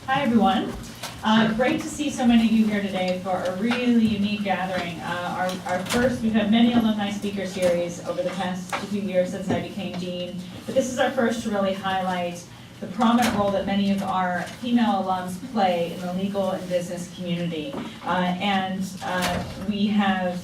Hi, everyone. Great to see so many of you here today for a really unique gathering. Our first, we've had many Alumni Speaker Series over the past few years since I became dean, but this is our first to really highlight the prominent role that many of our female alums play in the legal and business community. We have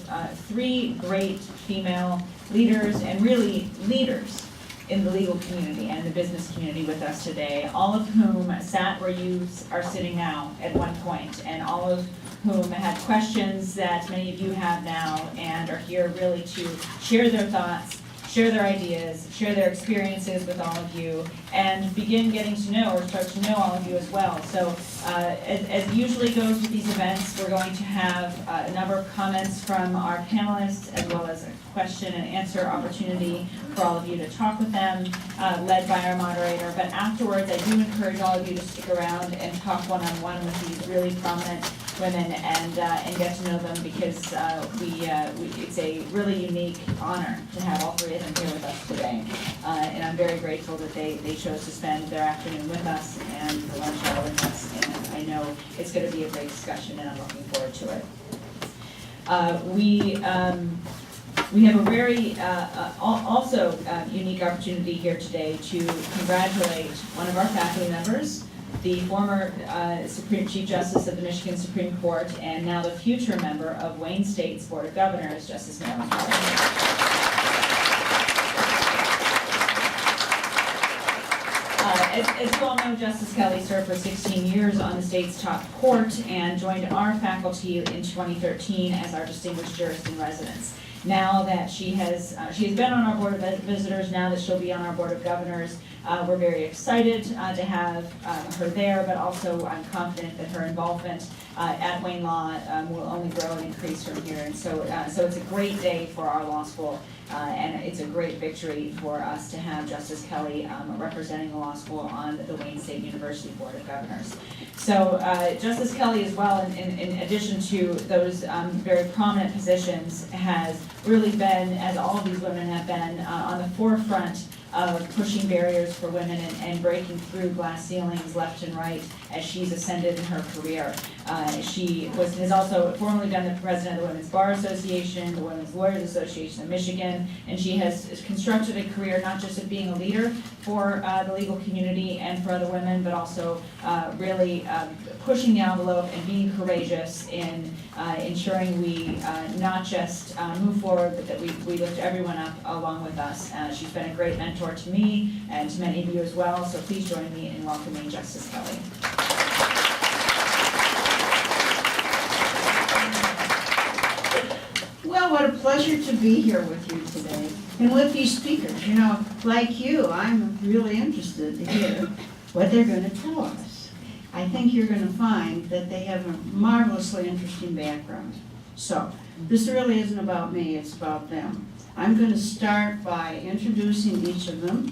three great female leaders and really leaders in the legal community and the business community with us today, all of whom sat where you are sitting now at one point, and all of whom had questions that many of you have now and are here really to share their thoughts, share their ideas, share their experiences with all of you, and begin getting to know or start to know all of you as well. So as usually goes with these events, we're going to have a number of comments from our panelists as well as a question and answer opportunity for all of you to talk with them, led by our moderator. But afterwards, I do encourage all of you to stick around and talk one-on-one with these really prominent women and get to know them, because it's a really unique honor to have all three of them here with us today. And I'm very grateful that they chose to spend their afternoon with us and the lunch hour with us. And I know it's going to be a great discussion, and I'm looking forward to it. We have a very also unique opportunity here today to congratulate one of our faculty members, the former Chief Justice of the Michigan Supreme Court, and now the future member of Wayne State's Board of Governors, Justice Marilyn Kelly. As you all know, Justice Kelly served for 16 years on the state's top court and joined our faculty in 2013 as our distinguished jurist in residence. Now that she has been on our Board of Visitors, now that she'll be on our Board of Governors, we're very excited to have her there, but also I'm confident that her involvement at Wayne Law will only grow and increase from here. And so it's a great day for our law school, and it's a great victory for us to have Justice Kelly representing the law school on the Wayne State University Board of Governors. So Justice Kelly as well, in addition to those very prominent positions, has really been, as all of these women have been, on the forefront of pushing barriers for women and breaking through glass ceilings left and right as she's ascended in her career. She has also formerly been the president of the Women's Bar Association, the Women's Lawyers Association of Michigan, and she has constructed a career not just of being a leader for the legal community and for other women, but also really pushing the envelope and being courageous in ensuring we not just move forward, but that we lift everyone up along with us. She's been a great mentor to me and to many of you as well, so please join me in welcoming Justice Kelly. Well, what a pleasure to be here with you today and with these speakers. You know, like you, I'm really interested to hear what they're going to tell us. I think you're going to find that they have a marvelously interesting background. So, this really isn't about me, it's about them. I'm going to start by introducing each of them.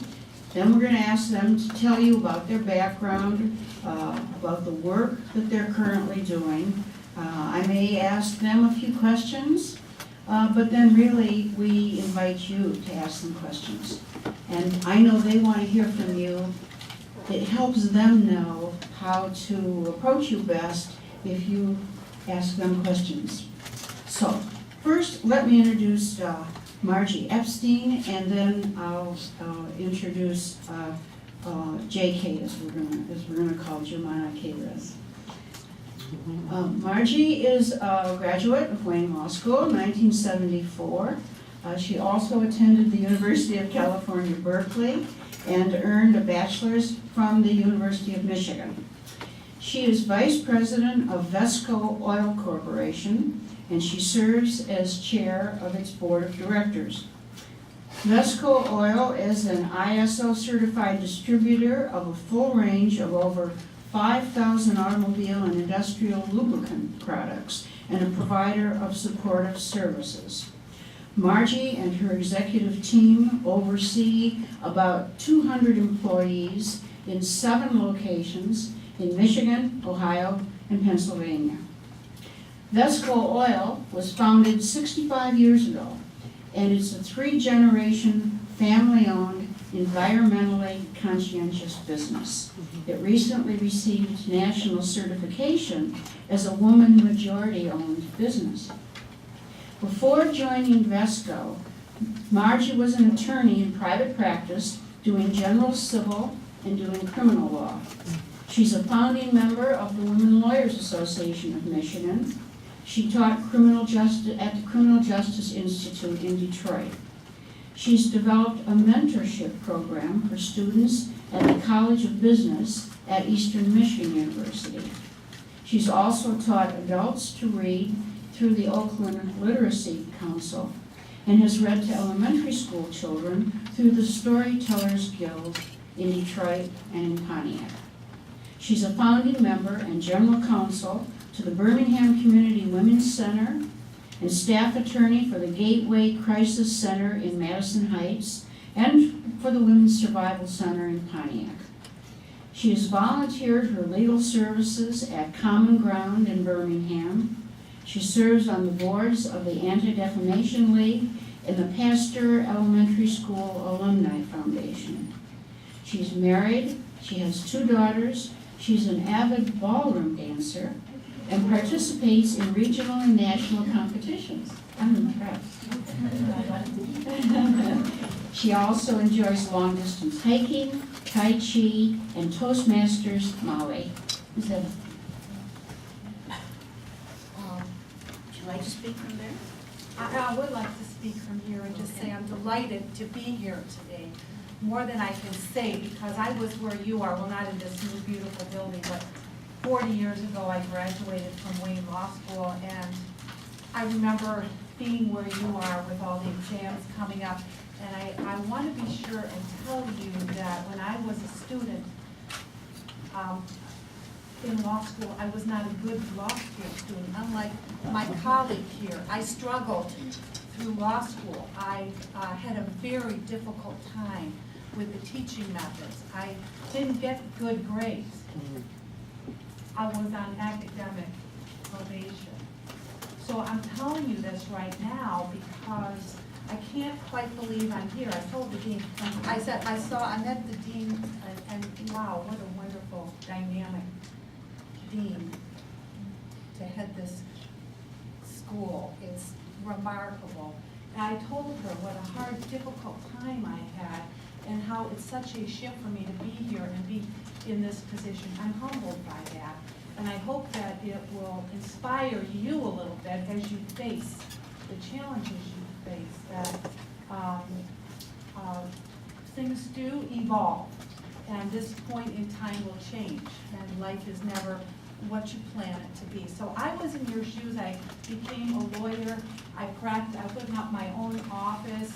Then we're going to ask them to tell you about their background, about the work that they're currently doing. I may ask them a few questions, but then really we invite you to ask them questions. And I know they want to hear from you. It helps them know how to approach you best if you ask them questions. So, first let me introduce Marjory Epstein, and then I'll introduce JK, as we're gonna call Joumana Kayrouz. Margie is a graduate of Wayne Law School in 1974. She also attended the University of California, Berkeley, and earned a bachelor's from the University of Michigan. She is vice president of Vesco Oil Corporation, and she serves as chair of its board of directors. Vesco Oil is an ISO certified distributor of a full range of over 5,000 automobile and industrial lubricant products and a provider of supportive services. Margie and her executive team oversee about 200 employees in 7 locations in Michigan, Ohio, and Pennsylvania. Vesco Oil was founded 65 years ago, and it's a 3-generation family-owned environmentally conscientious business. It recently received national certification as a woman majority-owned business. Before joining Vesco, Margie was an attorney in private practice, doing general civil and doing criminal law. She's a founding member of the Women Lawyers Association of Michigan. She taught criminal justice at the Criminal Justice Institute in Detroit. She's developed a mentorship program for students at the College of Business at Eastern Michigan University. She's also taught adults to read through the Oakland Literacy Council and has read to elementary school children through the Storytellers Guild in Detroit and in Pontiac. She's a founding member and general counsel to the Birmingham Community Women's Center and staff attorney for the Gateway Crisis Center in Madison Heights and for the Women's Survival Center in Pontiac. She has volunteered her legal services at Common Ground in Birmingham. She serves on the boards of the Anti-Defamation League and the Pasteur Elementary School Alumni Foundation. She's married, she has 2 daughters, she's an avid ballroom dancer, and participates in regional and national competitions. I'm impressed. She also enjoys long-distance hiking, Tai Chi, and Toastmasters Maui. Is that? Would you like to speak from there? I would like to speak from here and just say I'm delighted to be here today. More than I can say, because I was where you are, well, not in this new beautiful building, but 40 years ago I graduated from Wayne Law School, and I remember being where you are with all the exams coming up. And I want to be sure and tell you that when I was a student in law school, I was not a good law school student. Unlike my colleague here, I struggled through law school. I had a very difficult time with the teaching methods. I didn't get good grades. I was on academic probation. So I'm telling you this right now because I can't quite believe I'm here. I told the dean, I met the dean, and wow, what a wonderful, dynamic dean to head this school. It's remarkable. And I told her what a hard, difficult time I had and how it's such a shift for me to be here and be in this position. I'm humbled by that. And I hope that it will inspire you a little bit as you face the challenges you face, that things do evolve, and this point in time will change, and life is never what you plan it to be. So I was in your shoes. I became a lawyer. I put up my own office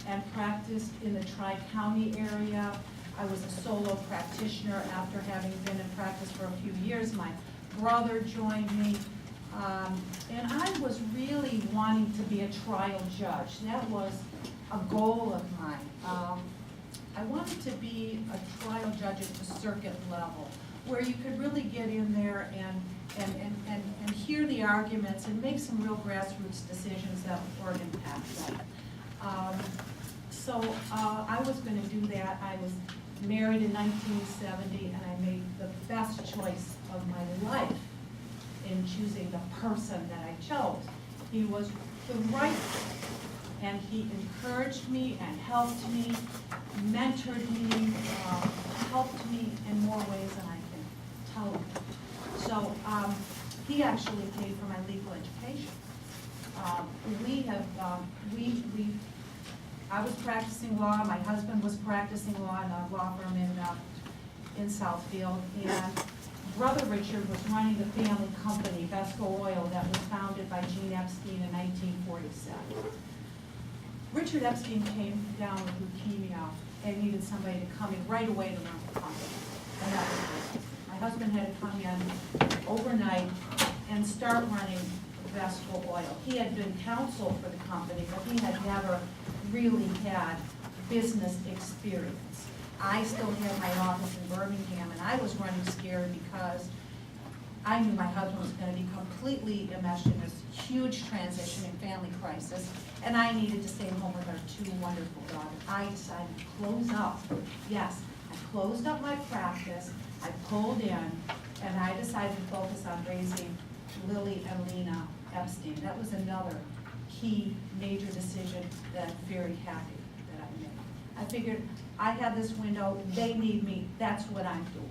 and practiced in the Tri-County area. I was a solo practitioner after having been in practice for a few years. My brother joined me. And I was really wanting to be a trial judge. That was a goal of mine. I wanted to be a trial judge at the circuit level, where you could really get in there and hear the arguments and make some real grassroots decisions that were impactful. So I was going to do that. I was married in 1970, and I made the best choice of my life in choosing the person that I chose. He was the right one, and he encouraged me and helped me, mentored me, helped me in more ways than I can tell you. So he actually paid for my legal education. I was practicing law, my husband was practicing law in a law firm in Southfield, and Brother Richard was running the family company, Vesco Oil, that was founded by Gene Epstein in 1947. Richard Epstein came down with leukemia and needed somebody to come in right away to run the company. And that was my husband had to come in overnight and start running Vesco Oil. He had been counsel for the company, but he had never really had business experience. I still had my office in Birmingham, and I was running scared because I knew my husband was gonna be completely enmeshed in this huge transition and family crisis, and I needed to stay home with our two wonderful daughters. I decided to close up. Yes, I closed up my practice, I pulled in, and I decided to focus on raising Lily and Lena Epstein. That was another key major decision that I'm very happy that I made. I figured I have this window, they need me, that's what I'm doing.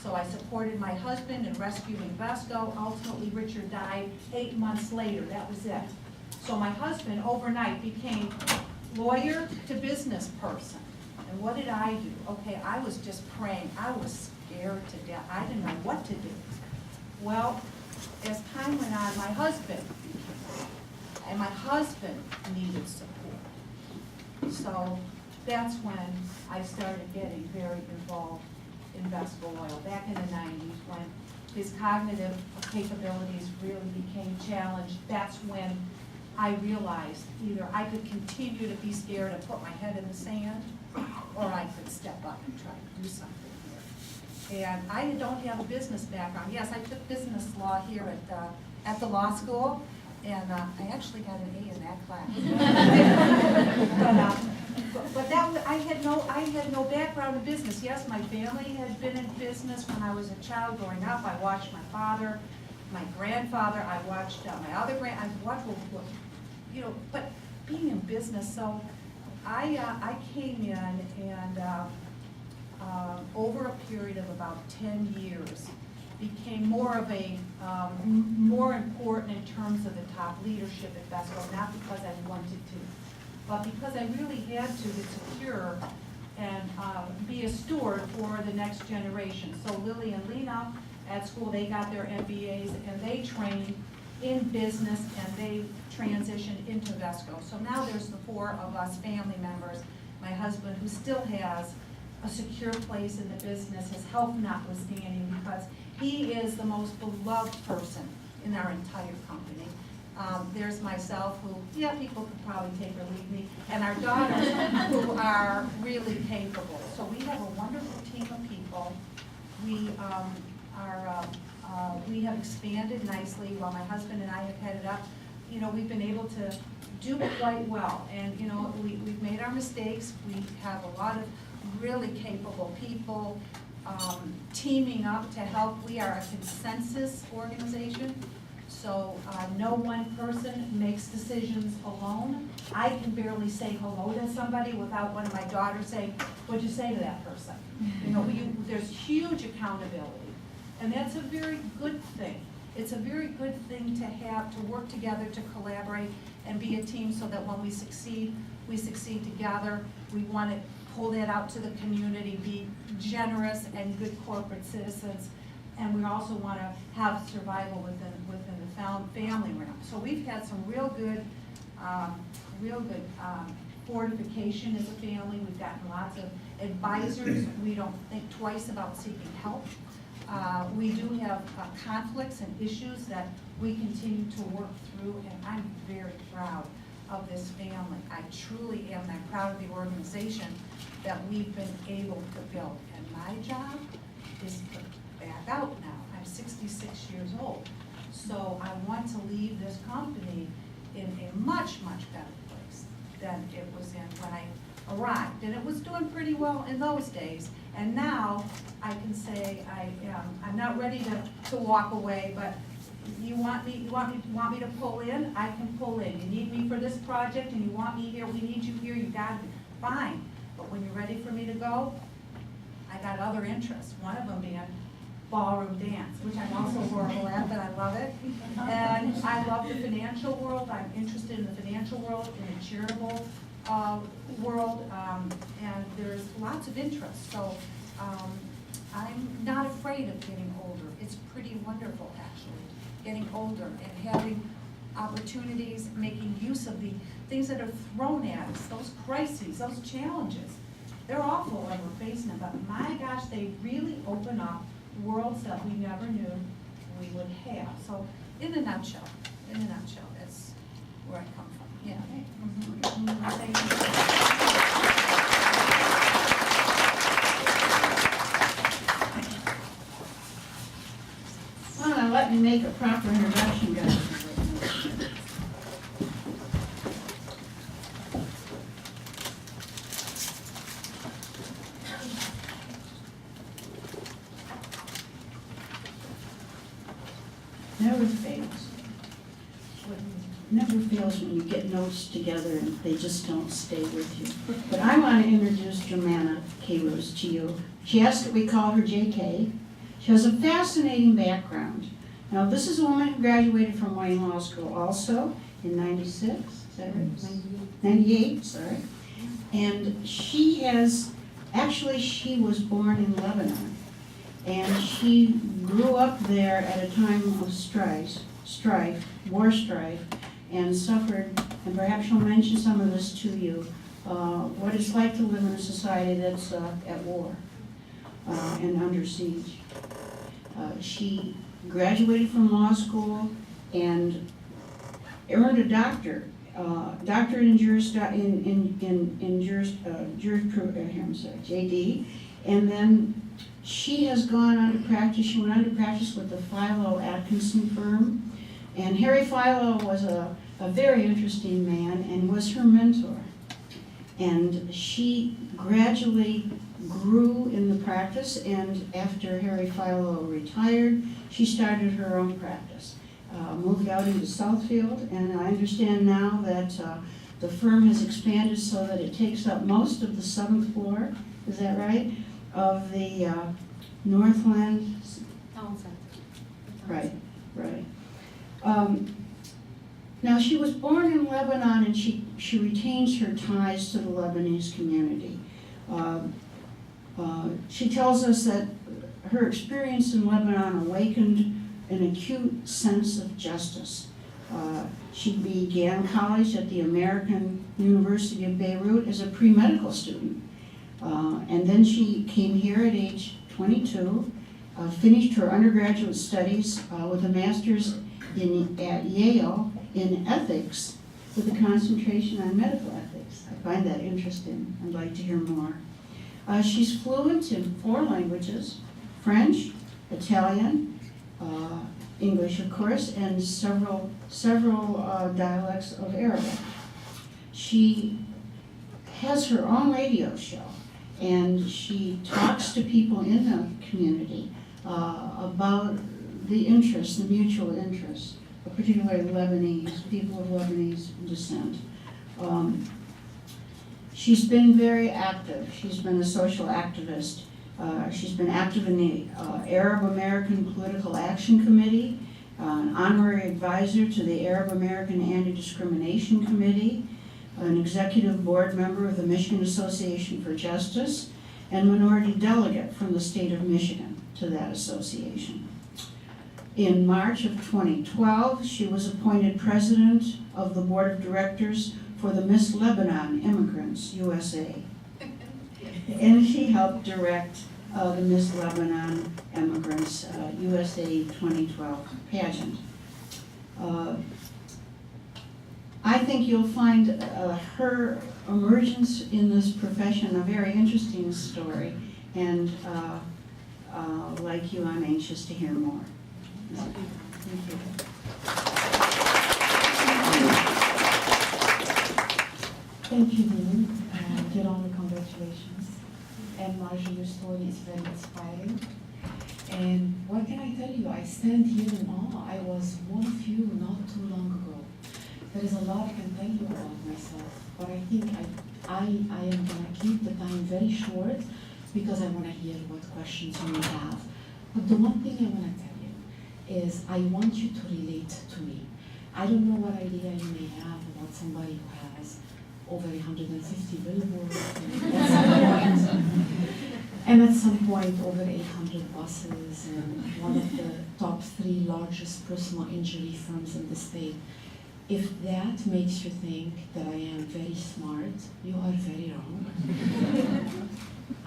So I supported my husband in rescuing Vesco. Ultimately, Richard died 8 months later, that was it. So my husband overnight became lawyer to business person. And what did I do? Okay, I was just praying. I was scared to death. I didn't know what to do. Well, as time went on, my husband needed support. So that's when I started getting very involved in Vesco Oil, back in the 90s, when his cognitive capabilities really became challenged. That's when I realized either I could continue to be scared and put my head in the sand, or I could step up and try to do something here. And I don't have a business background. Yes, I took business law here at the law school, and I actually got an A in that class. But that was, I had no background in business. Yes, my family had been in business when I was a child growing up. I watched my father, my grandfather. I watched my other I watched, you know. But being in business, so I came in and over a period of about 10 years, became more of a more important in terms of the top leadership at Vesco, not because I wanted to, but because I really had to secure and be a steward for the next generation. So Lily and Lena at school, they got their MBAs and they trained in business and they transitioned into Vesco. So now there's the 4 of us family members. My husband, who still has a secure place in the business, his health notwithstanding, because he is the most beloved person in our entire company. There's myself, who, yeah, people could probably take or leave me, and our daughters, who are really capable. So we have a wonderful team of people. We we have expanded nicely while my husband and I have headed up. You know, we've been able to do quite well, and you know, we've made our mistakes. We have a lot of really capable people teaming up to help. We are a consensus organization. So no one person makes decisions alone. I can barely say hello to somebody without one of my daughters saying, what'd you say to that person? You know, there's huge accountability. And that's a very good thing. It's a very good thing to have, to work together, to collaborate, and be a team so that when we succeed together. We want to pull that out to the community, be generous and good corporate citizens. And we also want to have survival within the family realm. So we've had some real good fortification as a family. We've gotten lots of advisors. We don't think twice about seeking help. We do have conflicts and issues that we continue to work through, and I'm very proud of this family. I truly am. I'm proud of the organization that we've been able to build. And my job is to back out now. I'm 66 years old. So I want to leave this company in a much, much better place than it was in when I arrived. And it was doing pretty well in those days. And now I can say I'm not ready to walk away, but you want me to pull in, I can pull in. You need me for this project and you want me here, we need you here, you got me. Fine. But when you're ready for me to go, I got other interests. One of them being ballroom dance, which I'm also horrible at, but I love it. And I love the financial world. I'm interested in the financial world, in the charitable world, and there's lots of interest. So I'm not afraid of getting older. It's pretty wonderful, actually, getting older and having opportunities, making use of the things that are thrown at us, those crises, those challenges. They're awful when we're facing them, but my gosh, they really open up worlds that we never knew we would have. So in a nutshell, that's where I come from. Yeah. Thank you. Well, now let me make a proper introduction, guys. Never fails. Never fails when you get notes together and they just don't stay with you. But I want to introduce Joumana Kayrouz to you. She asks that we call her JK. She has a fascinating background. Now, this is a woman who graduated from Wayne Law School also in 96, is that right? 98, sorry. And she was born in Lebanon. And she grew up there at a time of war strife, and suffered, and perhaps she'll mention some of this to you, what it's like to live in a society that's at war and under siege. She graduated from law school and earned a doctorate in JD, and then she has gone on to practice. She went on to practice with the Philo Atkinson firm, and Harry Philo was a very interesting man and was her mentor. And she gradually grew in the practice, and after Harry Philo retired, she started her own practice. Moved out into Southfield, and I understand now that the firm has expanded so that it takes up most of the 7th floor, is that right, of the Northland? Right. Now, she was born in Lebanon, and she retains her ties to the Lebanese community. She tells us that her experience in Lebanon awakened an acute sense of justice. She began college at the American University of Beirut as a pre-medical student. And then she came here at age 22, finished her undergraduate studies with a master's at Yale in ethics with a concentration on medical ethics. I find that interesting. I'd like to hear more. She's fluent in 4 languages: French, Italian, English, of course, and several dialects of Arabic. She has her own radio show, and she talks to people in the community about the interests, the mutual interests, particularly Lebanese, people of Lebanese descent. She's been very active. She's been a social activist. She's been active in the Arab American Political Action Committee, an honorary advisor to the Arab American Anti-Discrimination Committee, an executive board member of the Michigan Association for Justice, and minority delegate from the state of Michigan to that association. In March of 2012, she was appointed president of the board of directors for the Miss Lebanon Immigrants USA. And she helped direct the Miss Lebanon Immigrants USA 2012 pageant. I think you'll find her emergence in this profession a very interesting story, and like you, I'm anxious to hear more. Thank you. Thank you, Dean. Joumana, congratulations. And Marjory, your story is very inspiring. And what can I tell you? I stand here in awe. I was one of you not too long ago. There is a lot I can tell you about myself, but I think I am going to keep the time very short because I want to hear what questions you may have. But the one thing I want to tell you is I want you to relate to me. I don't know what idea you may have about somebody who has over 150 billboards and at some point over 800 buses and one of the top 3 largest personal injury firms in the state. If that makes you think that I am very smart, you are very wrong.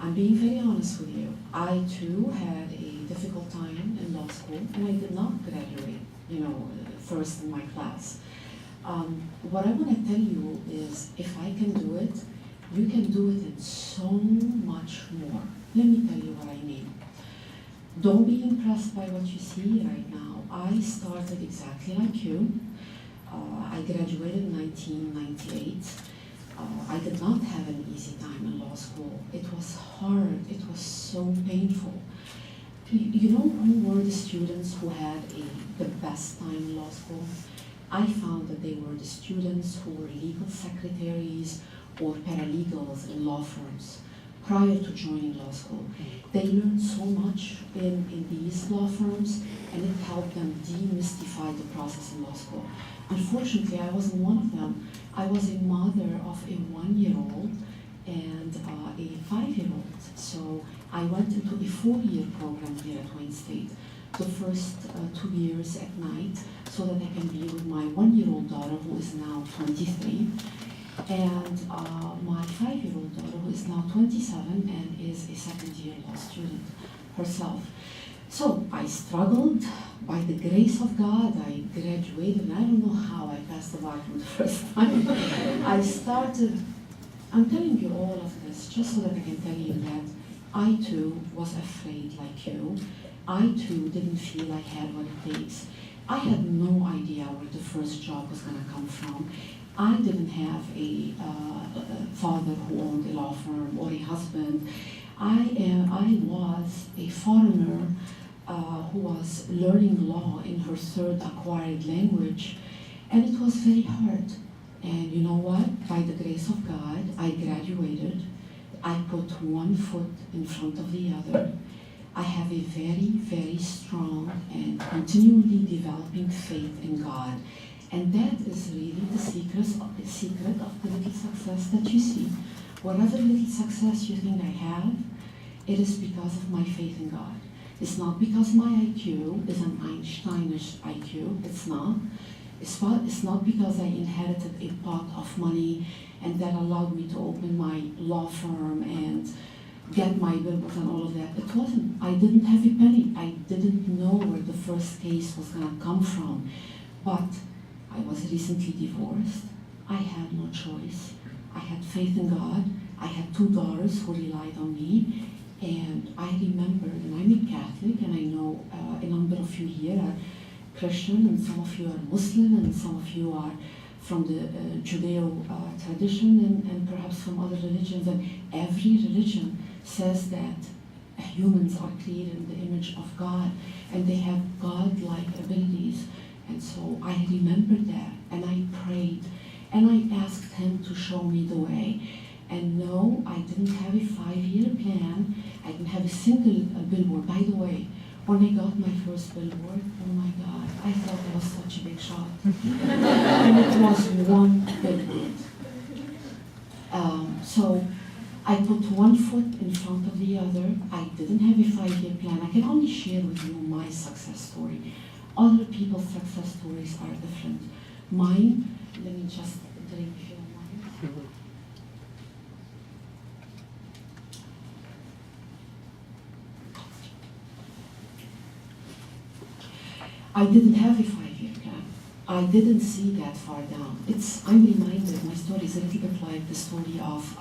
I'm being very honest with you. I too had a difficult time in law school, and I did not graduate, first in my class. What I want to tell you is, if I can do it, you can do it and so much more. Let me tell you what I mean. Don't be impressed by what you see right now. I started exactly like you. I graduated in 1998. I did not have an easy time in law school. It was hard. It was so painful. You know who were the students who had the best time in law school? I found that they were the students who were legal secretaries or paralegals in law firms prior to joining law school. They learned so much in these law firms, and it helped them demystify the process in law school. Unfortunately, I wasn't one of them. I was a mother of a 1-year-old and a 5-year-old. So I went into a 4-year program here at Wayne State, the first 2 years at night, so that I can be with my 1-year-old daughter, who is now 23, and my 5-year-old daughter, who is now 27 and is a second-year law student herself. So I struggled. By the grace of God, I graduated, and I don't know how I passed the bar for the first time. I started, I'm telling you all of this just so that I can tell you that I too was afraid like you. I too didn't feel I had what it takes. I had no idea where the first job was going to come from. I didn't have a father who owned a law firm or a husband. I was a foreigner who was learning law in her third acquired language, and it was very hard. And you know what? By the grace of God, I graduated. I put one foot in front of the other. I have a very, very strong and continually developing faith in God. And that is really the secret of the little success that you see. Whatever little success you think I have, it is because of my faith in God. It's not because my IQ is an Einsteinish IQ. It's not. It's not because I inherited a pot of money and that allowed me to open my law firm and get my billboards and all of that. It wasn't. I didn't have a penny. I didn't know where the first case was going to come from. But I was recently divorced. I had no choice. I had faith in God. I had 2 daughters who relied on me. And I remembered, and I'm a Catholic, and I know a number of you here are Christian, and some of you are Muslim, and some of you are from the Judeo tradition, and perhaps from other religions. And every religion says that humans are created in the image of God, and they have God-like abilities. And so I remembered that, and I prayed, and I asked Him to show me the way. And no, I didn't have a 5-year plan. I didn't have a single billboard. By the way, when I got my first billboard, oh my God, I thought I was such a big shot. And it was one billboard. So I put one foot in front of the other. I didn't have a 5-year plan. I can only share with you my success story. Other people's success stories are different. Mine, let me just drink a few wine. I didn't have a 5-year plan. I didn't see that far down. I'm reminded, my story is a little bit like the story of,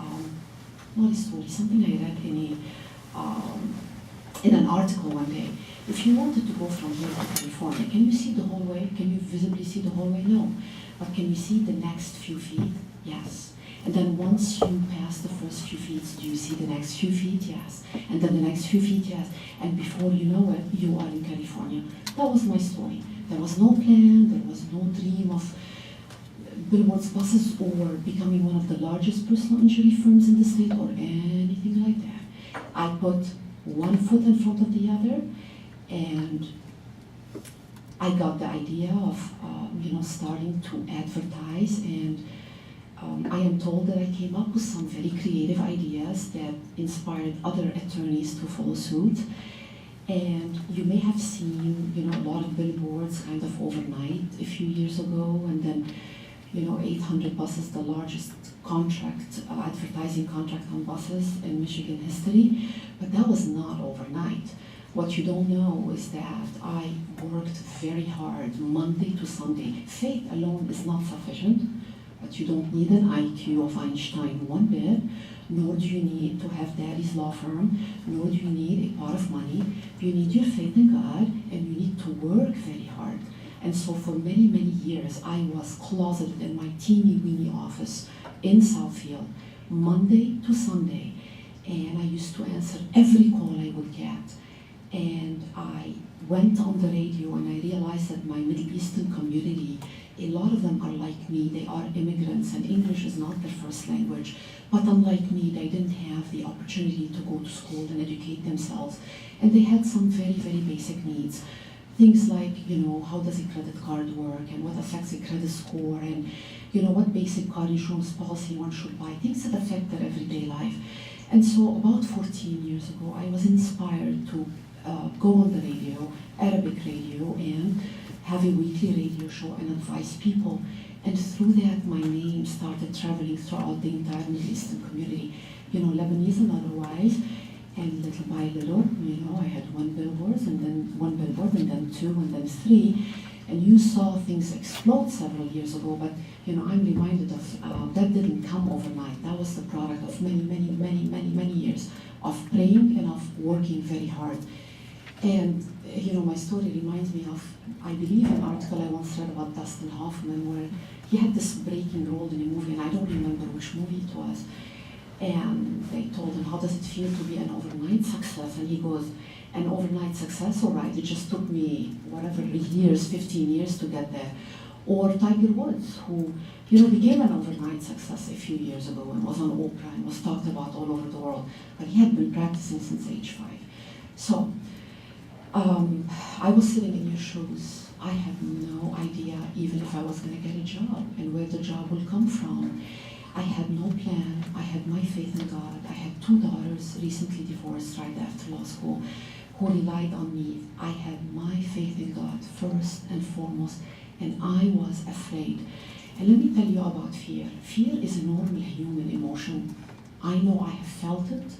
not a story, something I read in an article one day. If you wanted to go from here to California, can you see the hallway? Can you visibly see the hallway? No. But can you see the next few feet? Yes. And then once you pass the first few feet, do you see the next few feet? Yes. And then the next few feet? Yes. And before you know it, you are in California. That was my story. There was no plan, there was no dream of billboards, buses, or becoming one of the largest personal injury firms in the state or anything like that. I put one foot in front of the other, and I got the idea of starting to advertise, and I am told that I came up with some very creative ideas that inspired other attorneys to follow suit. And you may have seen, a lot of billboards kind of overnight a few years ago, and then, 800 buses, the largest advertising contract on buses in Michigan history. But that was not overnight. What you don't know is that I worked very hard, Monday to Sunday. Faith alone is not sufficient. But you don't need an IQ of Einstein one bit, nor do you need to have daddy's law firm, nor do you need a pot of money. You need your faith in God, and you need to work very hard. And so for many, many years, I was closeted in my teeny-weeny office in Southfield, Monday to Sunday, and I used to answer every call I would get. And I went on the radio and I realized that my Middle Eastern community, a lot of them are like me. They are immigrants and English is not their first language. But unlike me, they didn't have the opportunity to go to school and educate themselves. And they had some very, very basic needs. Things like, how does a credit card work and what affects a credit score and, what basic car insurance policy one should buy, things that affect their everyday life. And so about 14 years ago, I was inspired to go on the radio, Arabic radio, and have a weekly radio show and advise people. And through that, my name started traveling throughout the entire Middle Eastern community, Lebanese and otherwise. And little by little, I had one billboard and then two and then three. And you saw things explode several years ago, but I'm reminded of that didn't come overnight. That was the product of many years of praying and of working very hard. And my story reminds me of, I believe, an article I once read about Dustin Hoffman where he had this breaking role in a movie, and I don't remember which movie it was. And they told him, how does it feel to be an overnight success? And he goes, an overnight success, all right, it just took me whatever years, 15 years to get there. Or Tiger Woods, who became an overnight success a few years ago and was on Oprah and was talked about all over the world. But he had been practicing since age 5. So I was sitting in your shoes. I had no idea even if I was going to get a job and where the job would come from. I had no plan. I had my faith in God. I had 2 daughters, recently divorced right after law school, who relied on me. I had my faith in God first and foremost, and I was afraid. And let me tell you about fear. Fear is a normal human emotion. I know I have felt it.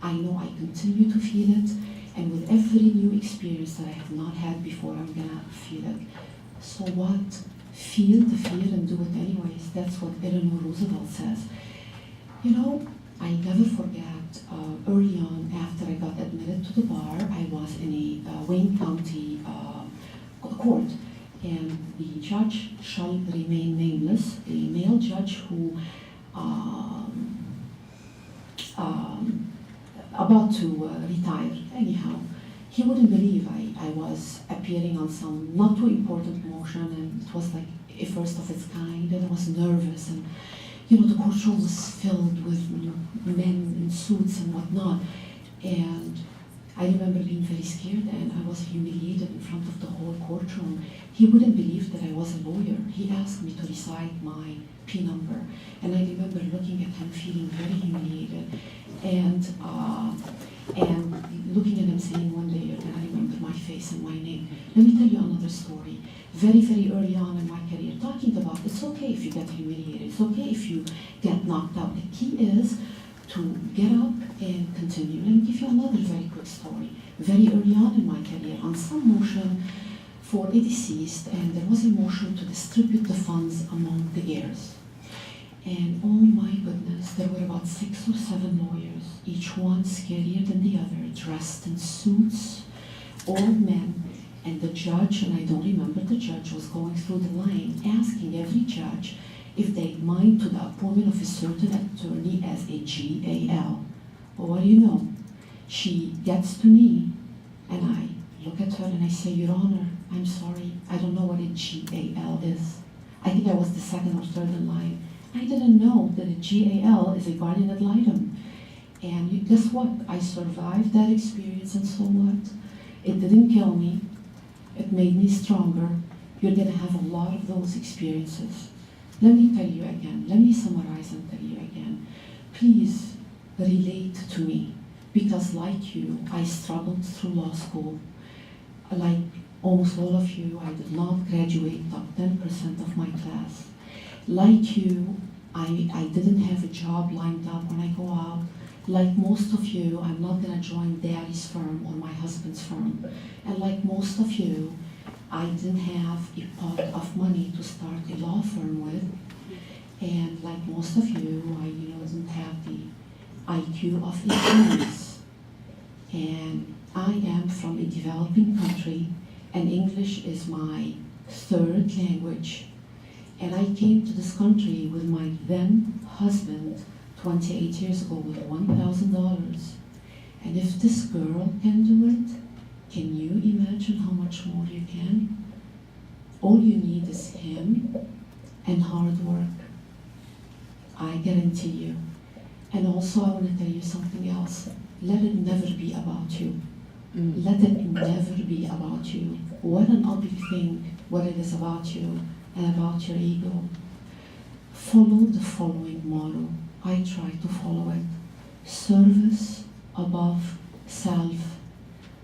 I know I continue to feel it. And with every new experience that I have not had before, I'm gonna feel it. So what? Feel the fear and do it anyways. That's what Eleanor Roosevelt says. I never forget, early on after I got admitted to the bar, I was in a Wayne County court. And the judge shall remain nameless, a male judge who about to retire. Anyhow, he wouldn't believe I was appearing on some not too important motion, and it was like a first of its kind, and I was nervous, and the courtroom was filled with men in suits and whatnot, and I remember being very scared, and I was humiliated in front of the whole courtroom. He wouldn't believe that I was a lawyer. He asked me to recite my P number, and I remember looking at him feeling very humiliated, and looking at him saying one day you're going to remember my face and my name. Let me tell you another story. Very, very early on in my career, talking about it's okay if you get humiliated, it's okay if you get knocked out. The key is to get up and continue. Let me give you another very quick story. Very early on in my career, on some motion for a deceased, and there was a motion to distribute the funds among the heirs. And oh my goodness, there were about 6 or 7 lawyers, each one scarier than the other, dressed in suits, old men, and the judge, and I don't remember the judge, was going through the line, asking every judge if they'd mind to the appointment of a certain attorney as a GAL. But what do you know? She gets to me, and I look at her and I say, Your Honor, I'm sorry, I don't know what a GAL is. I think I was the second or third in line. I didn't know that a GAL is a guardian ad litem. And guess what? I survived that experience, and so what? It didn't kill me. It made me stronger. You're gonna have a lot of those experiences. Let me tell you again, let me summarize and tell you again. Please relate to me, because like you, I struggled through law school. Like almost all of you, I did not graduate top 10% of my class. Like you, I didn't have a job lined up when I go out. Like most of you, I'm not gonna join daddy's firm or my husband's firm. And like most of you, I didn't have a pot of money to start a law firm with. And like most of you, I don't have the IQ of ignorance. And I am from a developing country, and English is my third language. And I came to this country with my then husband 28 years ago with $1,000. And if this girl can do it, can you imagine how much more you can? All you need is him and hard work. I guarantee you. And also I want to tell you something else. Let it never be about you. Let it never be about you. What an ugly thing what it is about you and about your ego. Follow the following motto. I try to follow it. Service above self.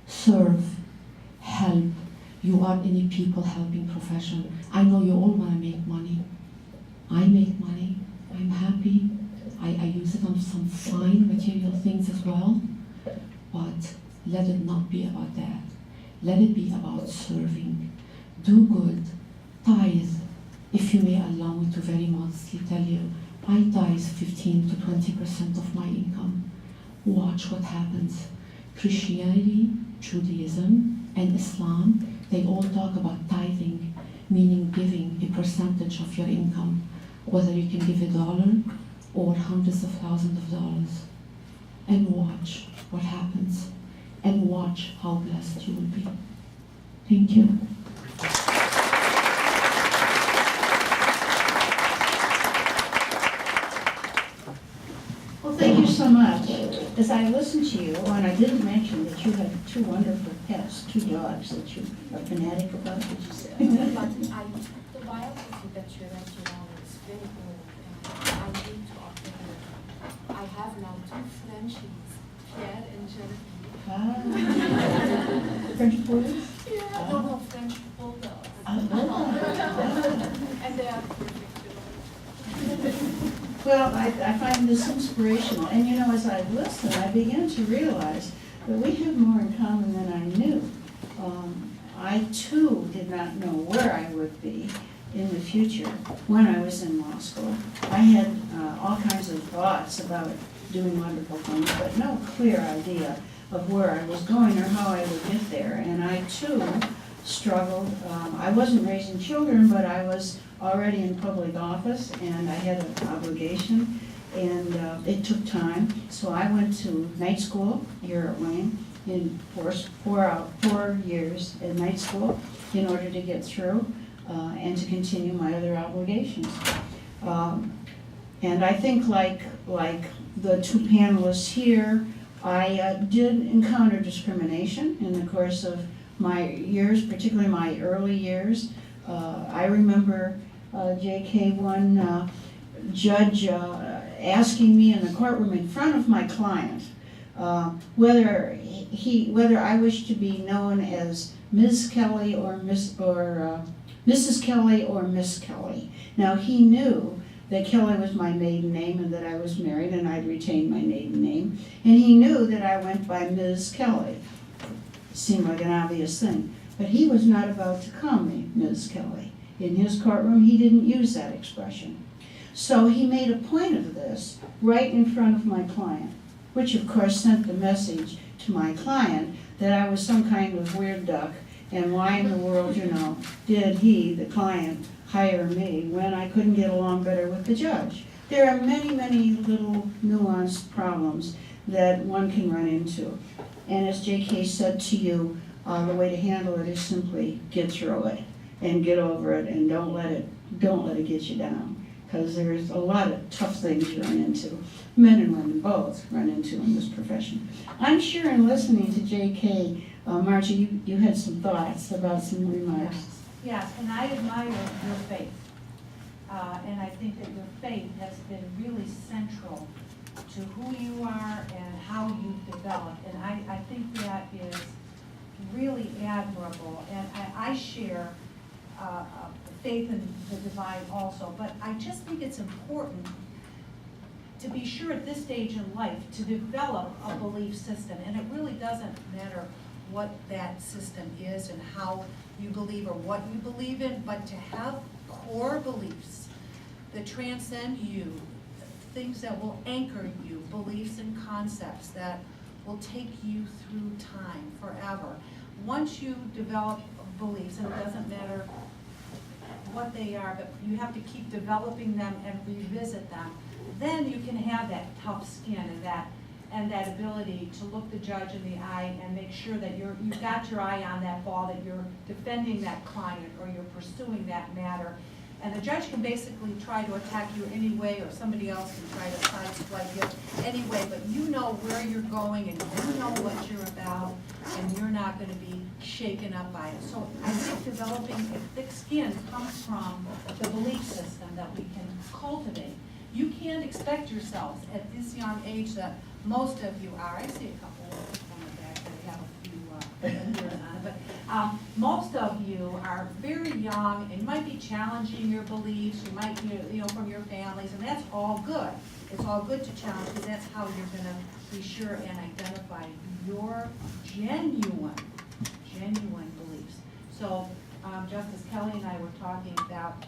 Serve, help. You are in a people helping profession. I know you all want to make money. I make money. I'm happy. I use it on some fine material things as well. But let it not be about that. Let it be about serving. Do good. Tithe. If you may allow me to very modestly tell you, I tithe 15 to 20% of my income. Watch what happens. Christianity, Judaism, and Islam, they all talk about tithing, meaning giving a percentage of your income, whether you can give $1 or hundreds of thousands of dollars. And watch what happens, and watch how blessed you will be. Thank you. Well, thank you so much. As I listened to you, and I didn't mention that you have two wonderful pets, two dogs that you are fanatic about, did you say? The biography that you read is very good, and I need to offer you. I have now two Frenchies, Pierre and Genevieve. French boys? Yeah, no, French bulldogs. And they are perfect. Well, I find this inspirational, and as I listened, I began to realize that we have more in common than I knew. I too did not know where I would be in the future when I was in law school. I had all kinds of thoughts about doing wonderful things, but no clear idea of where I was going or how I would get there. And I too struggled. I wasn't raising children, but I was already in public office, and I had an obligation, and it took time. So I went to night school here at Wayne in 4 years at night school in order to get through and to continue my other obligations. And I think like the two panelists here, I did encounter discrimination in the course of my years, particularly my early years. I remember JK, one judge asking me in the courtroom in front of my client whether I wished to be known as Ms. Kelly or Mrs. Kelly or Miss Kelly. Now he knew that Kelly was my maiden name and that I was married and I'd retained my maiden name, and he knew that I went by Ms. Kelly. Seemed like an obvious thing, but he was not about to call me Ms. Kelly. In his courtroom, he didn't use that expression. So he made a point of this right in front of my client, which of course sent the message to my client that I was some kind of weird duck, and why in the world, did he, the client, hire me when I couldn't get along better with the judge. There are many, many little nuanced problems that one can run into. And as JK said to you, the way to handle it is simply get through it and get over it, and don't let it get you down, because there's a lot of tough things you run into. Men and women both run into in this profession. I'm sure in listening to JK, Margie, you had some thoughts about some remarks. Yes, and I admire your faith. And I think that your faith has been really central to who you are and how you've developed. And I think that is really admirable. And I share faith in the divine also. But I just think it's important to be sure at this stage in life to develop a belief system. And it really doesn't matter what that system is and how you believe or what you believe in, but to have core beliefs that transcend you, things that will anchor you, beliefs and concepts that will take you through time forever. Once you develop beliefs, and it doesn't matter what they are, but you have to keep developing them and revisit them, then you can have that tough skin and that ability to look the judge in the eye and make sure that you've got your eye on that ball, that you're defending that client or you're pursuing that matter. And the judge can basically try to attack you anyway, or somebody else can try to sideswipe you anyway, but you know where you're going and you know what you're about, and you're not going to be shaken up by it. So I think developing a thick skin comes from the belief system that we can cultivate. You can't expect yourselves at this young age that most of you are. I see a couple on the back that have a few years on it, but most of you are very young and might be challenging your beliefs. You might hear, from your families, and that's all good. It's all good to challenge, because that's how you're going to be sure and identify your genuine beliefs. So Justice Kelly and I were talking about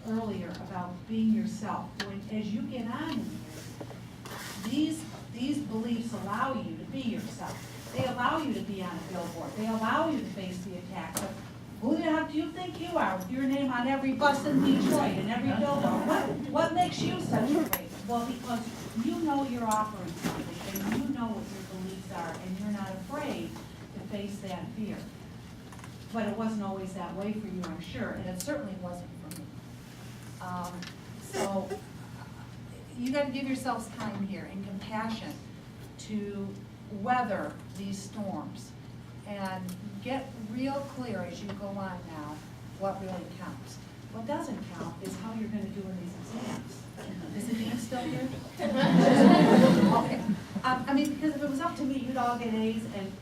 earlier about being yourself. As you get on in here, these beliefs allow you to be yourself. They allow you to be on a billboard. They allow you to face the attack. But who the heck do you think you are with your name on every bus in Detroit and every billboard? What makes you such a great? Well, because you know you're offering something, and you know what your beliefs are, and you're not afraid to face that fear. But it wasn't always that way for you, I'm sure, and it certainly wasn't for me. So you got to give yourselves time here and compassion to weather these storms and get real clear as you go on now what really counts. What doesn't count is how you're going to do in these exams. Is the dean still here? Okay. I mean, because if it was up to me, you'd all get A's, and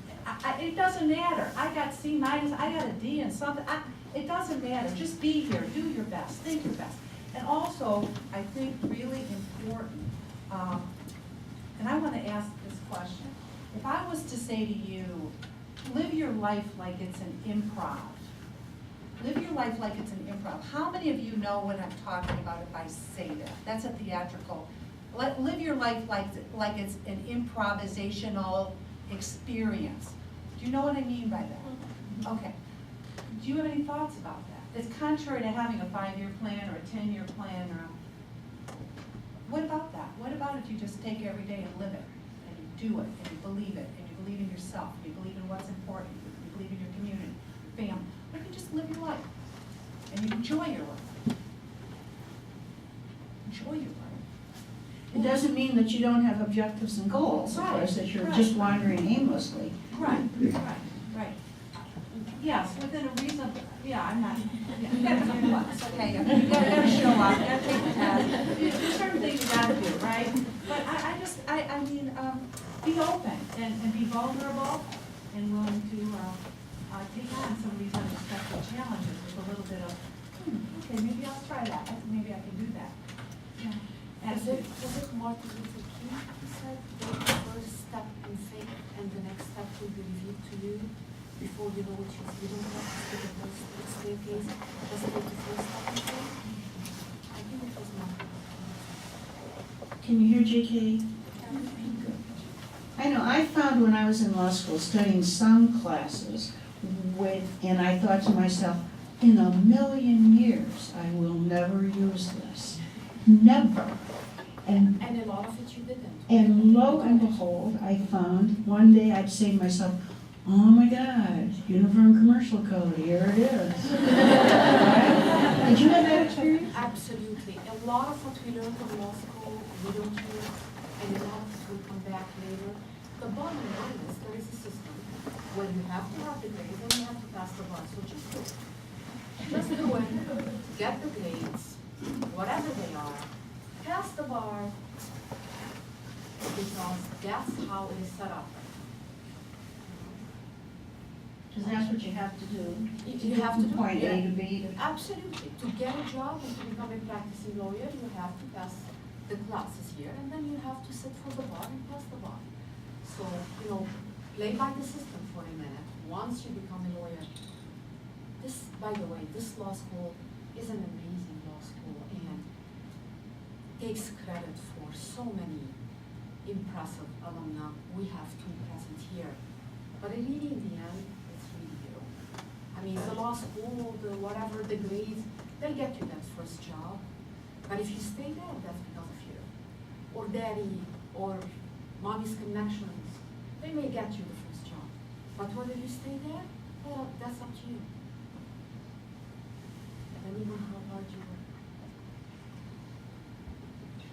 it doesn't matter. I got C minus, I got a D and something. It doesn't matter. Just be here. Do your best. Think your best. And also, I think really important, and I want to ask this question. If I was to say to you, live your life like it's an improv. Live your life like it's an improv. How many of you know what I'm talking about if I say that? That's a theatrical. Live your life like it's an improvisational experience. Do you know what I mean by that? Okay. Do you have any thoughts about that? It's contrary to having a 5-year plan or a 10-year plan. What about that? What about if you just take every day and live it, and you do it, and you believe it, and you believe in yourself, and you believe in what's important, you believe in your community, your family. What if you just live your life, and you enjoy your life? Enjoy your life. It doesn't mean that you don't have objectives and goals, of course, that you're just wandering aimlessly. Right. Yes, within a reasonable, I'm not, you gotta do your best, okay? You gotta show up, you gotta take the test. There's certain things you gotta do, right? But I mean, be open and be vulnerable and willing to take on some of these unexpected challenges with a little bit of, okay, maybe I'll try that. Maybe I can do that. Yeah. Was it Martin Luther King who said the first step in faith and the next step will be revealed to you before you know what you don't have to take the first staircase, just take the first step in faith? I think it was Martin. Can you hear JK? I know, I found when I was in law school studying some classes and I thought to myself, in a million years, I will never use this. Never. And a lot of it you didn't. And lo and behold, I found, one day I'd say to myself, oh my God, Uniform Commercial Code, here it is. Right? Did you have that experience? Absolutely. A lot of what we learn from law school, we don't use, and a lot of it will come back later. The bottom line is there is a system where you have to have the grades and you have to pass the bar, so just do it. Just do it, get the grades, whatever they are, pass the bar, because that's how it is set up. Because that's what you have to do. You have to do Point it. A to B to. Absolutely. To get a job and to become a practicing lawyer, you have to pass the classes here, and then you have to sit for the bar and pass the bar. So, play by the system for a minute. Once you become a lawyer, by the way, this law school is an amazing law school, and takes credit for so many impressive alumni. We have two present here. But really, in the end, it's really you. I mean, the law school, the whatever, the grades, they'll get you that first job. But if you stay there, that's because of you. Or daddy, or mommy's connections, they may get you the first job. But whether you stay there, well, that's up to you. Depending on how hard you work.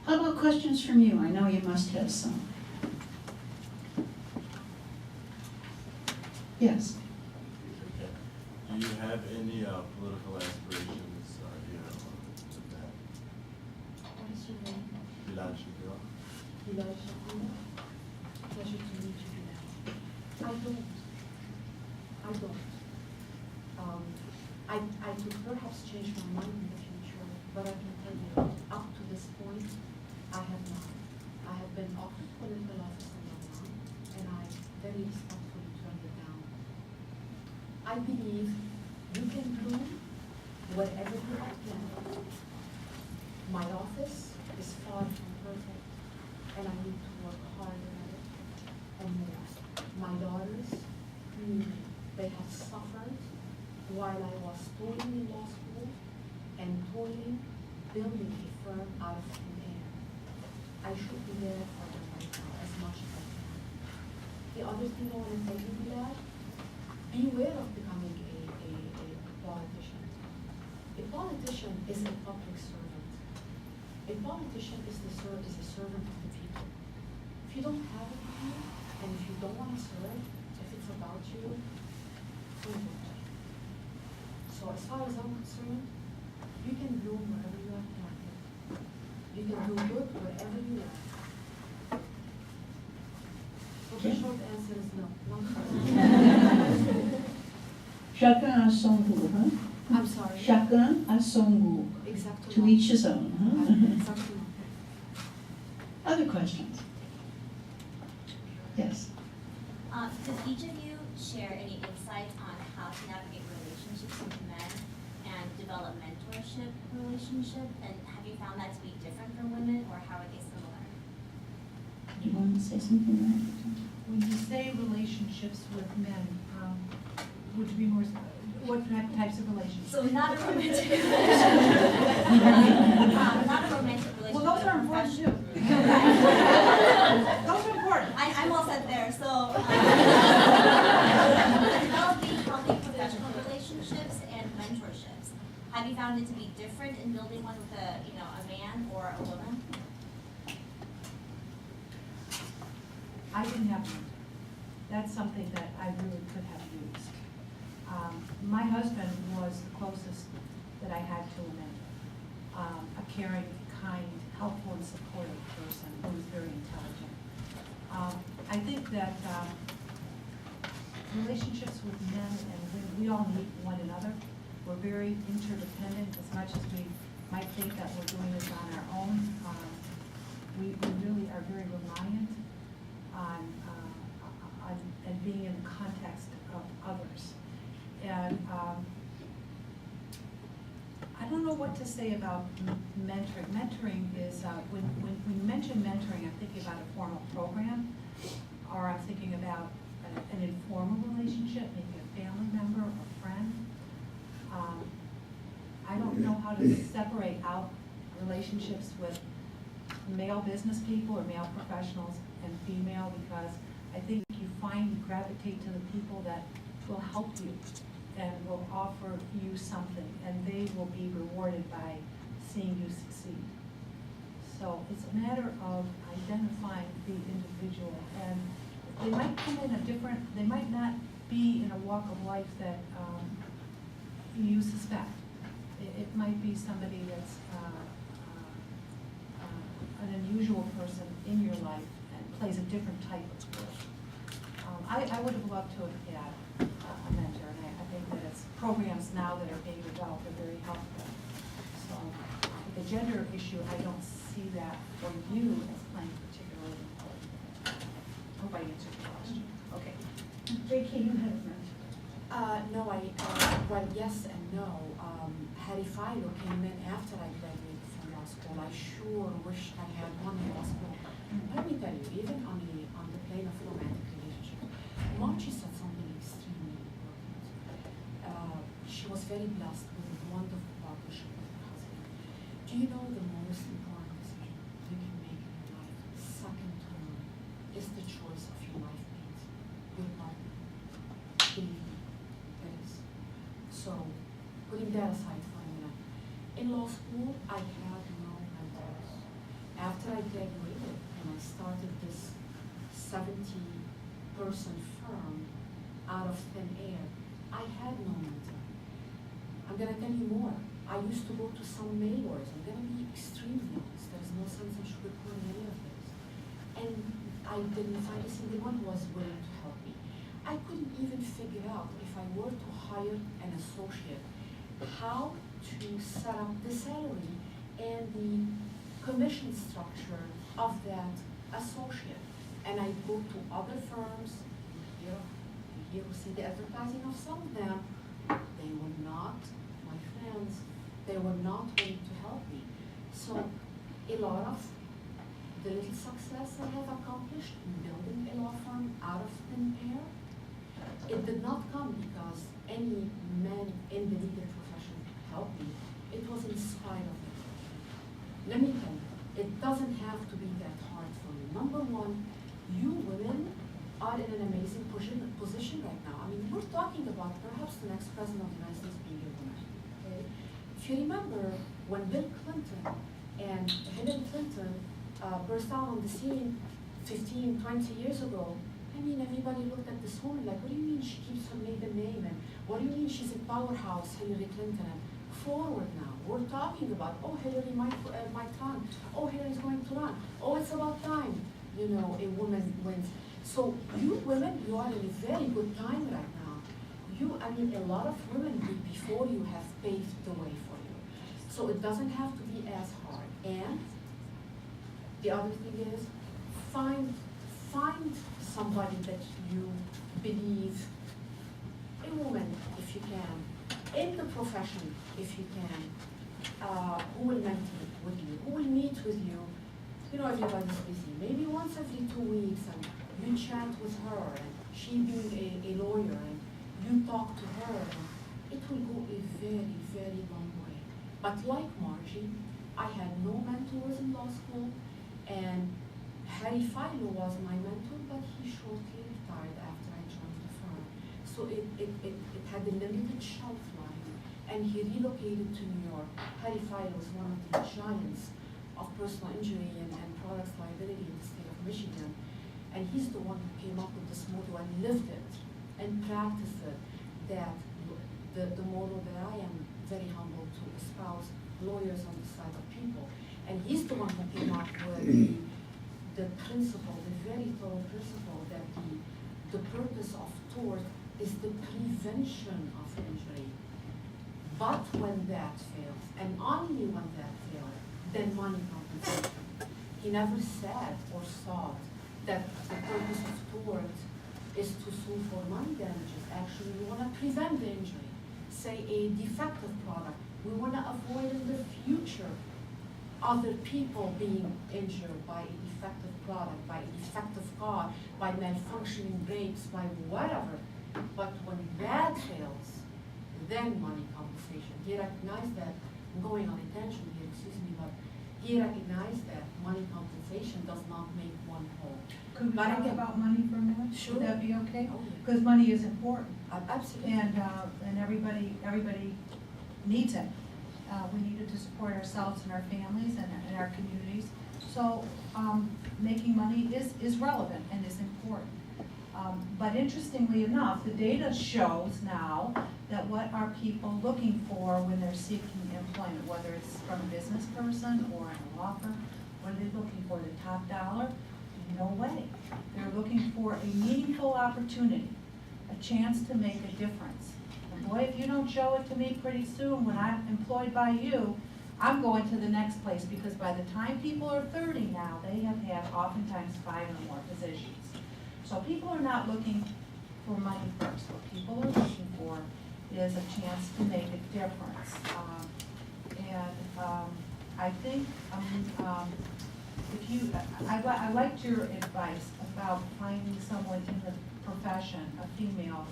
How about questions from you? I know you must have some. Yes. Okay. Do you have any political aspirations here with that? What is your name? Bilal Shakira? Bilal Shakira. Pleasure to meet you, Bilal. I don't. I could perhaps change my mind in the future, but I can tell you, up to this point, I have not. I have been offered political office in Lebanon, and I very respectfully turned it down. I believe you can do whatever you have planned. My office is far from perfect, and I need to work harder at it and more. My daughters, they have suffered while I was toiling in law school and toiling, building a firm out of thin air. I should be there for them right now as much as I can. The other thing I want to tell you, Bilal, beware of becoming a politician. A politician is a public servant. A politician is a servant of the people. If you don't have it in you, and if you don't want to serve, if it's about you, don't do it. So as far as I'm concerned, you can bloom wherever you are planted. You can do good wherever you are. So the short answer is no. Chacun a son goût, huh? I'm sorry. Chacun a son goût. Exactly. To each his own, huh? Exactly. Other questions? Yes. Does each of you share any insights on how to navigate relationships with men and develop mentorship relationship? And have you found that to be different from women, or how are they similar? Do you want to say something there? When you say relationships with men, would you be more, what types of relationships? So not a romantic relationship. Not a romantic relationship. Well, those are but important too. professional. Those are important. I'm all set there, so. Developing healthy professional relationships and mentorships. Have you found it to be different in building one with a man or a woman? I didn't have one. That's something that I really could have used. My husband was the closest that I had to a mentor. A caring, kind, helpful, and supportive person who was very intelligent. I think that relationships with men and women, we all need one another. We're very interdependent. As much as we might think that we're doing this on our own, we really are very reliant on and being in the context of others. And I don't know what to say about mentoring. Mentoring is, when you mention mentoring, I'm thinking about a formal program, or I'm thinking about an informal relationship, maybe a family member or a friend. I don't know how to separate out relationships with male business people or male professionals and female, because I think you gravitate to the people that will help you and will offer you something, and they will be rewarded by seeing you succeed. So it's a matter of identifying the individual, and they might come in they might not be in a walk of life that you suspect. It might be somebody that's an unusual person in your life and plays a different type of role. I would have loved to have had a mentor, and I think that it's programs now that are being developed are very helpful. So the gender issue, I don't see that for you as playing particularly important. Hope I answered your question. Okay. J.K., you had a mentor. No, well, yes and no. Harry Philo came in after I graduated from law law school. I sure wished I had one in law school. Let me tell you, even on the plane of romantic relationship, Margie said something extremely important. She was very blessed with a wonderful partnership with her husband. Do you know the most important decision you can make in your life, second to none, is the choice of your life mate, your partner. Believe me, it is. So, putting that aside for a minute, in law school, I had no mentors. After I graduated and I started this 70-person firm out of thin air, I had no mentor. I'm gonna tell you more. I used to go to some mailers. I'm gonna be extremely honest. There's no sense in sugarcoating any of this. And I didn't find a single one who was willing to help me. I couldn't even figure out if I were to hire an associate, how to set up the salary and the commission structure of that associate. And I go to other firms, you here we see the advertising of some of them, they were not my friends, they were not willing to help me. So a lot of the little success I have accomplished in building a law firm out of thin air, it did not come because any man in the legal profession helped me. It was in spite of it. Let me tell you, it doesn't have to be that hard for you. Number one, you women are in an amazing position right now. I mean, we're talking about perhaps the next president of the United States being a woman. Okay? If you remember when Bill Clinton and Hillary Clinton burst out on the scene 15, 20 years ago, I mean, everybody looked at this woman like, what do you mean she keeps her maiden name? And what do you mean she's a powerhouse, Hillary Clinton? And forward now, we're talking about, oh, Hillary might run. Oh, Hillary's going to run. Oh, it's about time, you know, a woman wins. So you women, you are in a very good time right now. I mean, a lot of women before you have paved the way for you. So it doesn't have to be as hard. And the other thing is, find somebody that you believe, a woman if you can, in the profession if you can, who will mentor with you, who will meet with you. You know, everybody's busy. Maybe once every 2 weeks and you chat with her, and she being a lawyer, and you talk to her, and it will go a very, very long way. But like Margie, I had no mentors in law school, and Harry Philo was my mentor, but he shortly retired after I joined the firm. So it had a limited shelf life, and he relocated to New York. Harry Philo was one of the giants of personal injury and products liability in the state of Michigan. And he's the one who came up with this motto and lived it and practiced it, that the motto that I am very humbled to espouse, lawyers on the side of people. And he's the one who came up with the principle, the very thorough principle that the purpose of tort is the prevention of injury. But when that fails, and only when that fails, then money compensation. He never said or thought that the purpose of tort is to sue for money damages. Actually, we want to prevent the injury. Say a defective product. We want to avoid in the future other people being injured by a defective product, by a defective car, by malfunctioning brakes, by whatever. But when that fails, then money compensation. He recognized that, I'm going on a tangent here, excuse me, but he recognized that money compensation does not make one whole. Could we talk about money for a minute? Sure. Would that be okay? Oh, yeah. Because money is important, Absolutely. and everybody needs it. We need it to support ourselves and our families and our communities. So making money is relevant and is important. But interestingly enough, the data shows now that what are people looking for when they're seeking employment, whether it's from a business person or in a law firm, what are they looking for? The top dollar? No way. They're looking for a meaningful opportunity, a chance to make a difference. And boy, if you don't show it to me pretty soon when I'm employed by you, I'm going to the next place, because by the time people are 30 now, they have had oftentimes 5 or more positions. So people are not looking for money first. What people are looking for is a chance to make a difference. I think, if you, I liked your advice about finding someone in the profession, a female,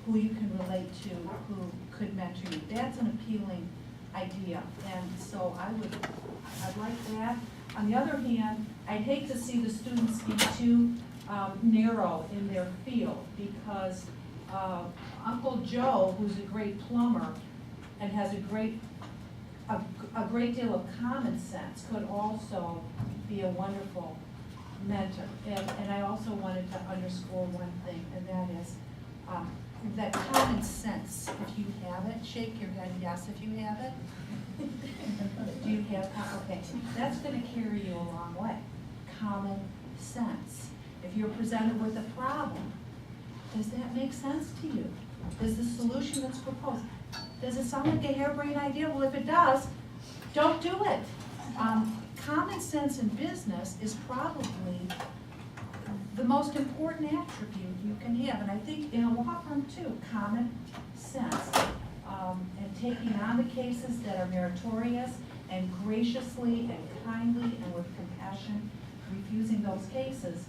who you can relate to, who could mentor you. That's an appealing idea, and so I'd like that. On the other hand, I'd hate to see the students be too narrow in their field, because Uncle Joe, who's a great plumber and has a great deal of common sense, could also be a wonderful mentor. And I also wanted to underscore one thing, and that is that common sense, if you have it, shake your head yes if you have it. Do you have, okay, that's gonna carry you a long way. Common sense. If you're presented with a problem, does that make sense to you? Does the solution that's proposed, does it sound like a harebrained idea? Well, if it does, don't do it. Common sense in business is probably the most important attribute you can have, and I think in a law firm too, common sense. And taking on the cases that are meritorious and graciously and kindly and with compassion, refusing those cases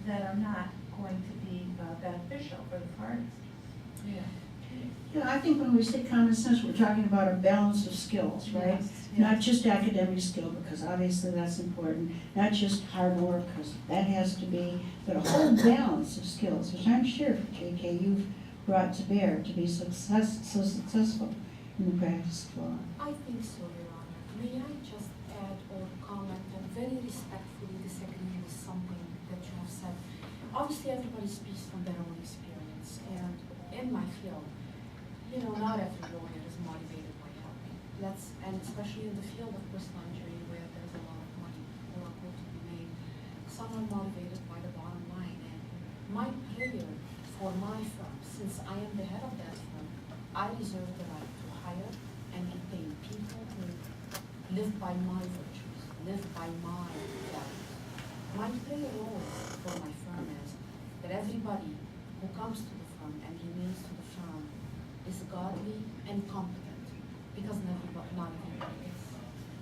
that are not going to be beneficial for the parties. Yeah. Yeah, I think when we say common sense, we're talking about a balance of skills, right? Yes, Not yes. just academic skill, because obviously that's important, not just hard work, because that has to be, but a whole balance of skills, which I'm sure, JK, you've brought to bear to be so successful in the practice of law. I think so, Your Honor. May I just add or comment and very respectfully disagree with something that you have said? Obviously, everybody speaks from their own experience, and in my field, you know, not every lawyer is motivated by helping. And especially in the field of personal injury where there's a lot of money or a to be made, some are motivated by the bottom line. And my prayer for my firm, since I am the head of that firm, I reserve the right to hire and retain people who live by my virtues, live by my values. My prayer always for my firm is that everybody who comes to the firm and remains to the firm is godly and competent, because not everybody is.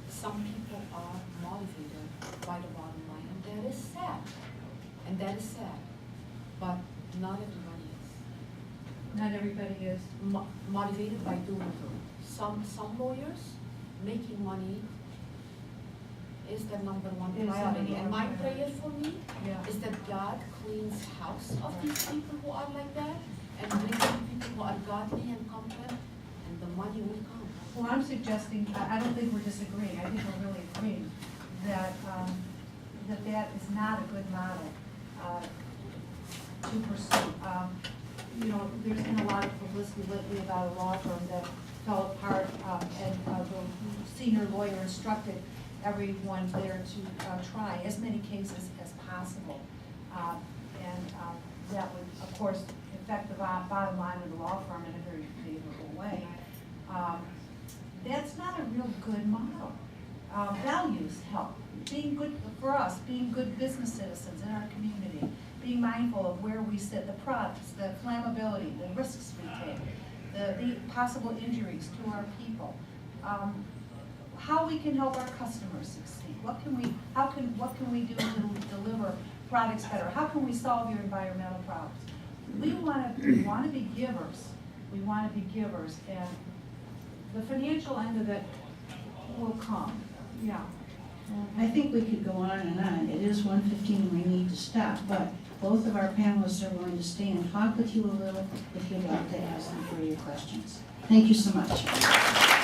Some people are motivated by the bottom line, and that is sad. But not everybody is. Not everybody is. Motivated by doing good. Some lawyers making money is their number one Is their priority. number And one my priority. prayer for me Yeah. is that God cleans house of these people who are like that, and brings in people who are godly and competent, and the money will come. Well, I'm suggesting, I don't think we're disagreeing, I think we're really agreeing that, that is not a good model to pursue. You know, there's been a lot of publicity lately about a law firm that fell apart, and the senior lawyer instructed everyone there to try as many cases as possible. That would, of course, affect the bottom line of the law firm in a very favorable way. That's not a real good model. Values help. Being good for us, being good business citizens in our community, being mindful of where we sit, the products, the flammability, the risks we take, the possible injuries to our people, how we can help our customers succeed. What can we do to deliver products better? How can we solve your environmental problems? We want to be givers. We want to be givers, and the financial end of it will come. Yeah. I think we could go on and on. It is 1:15 and we need to stop, but both of our panelists are going to stay and talk with you a little if you'd like to ask them further questions. Thank you so much.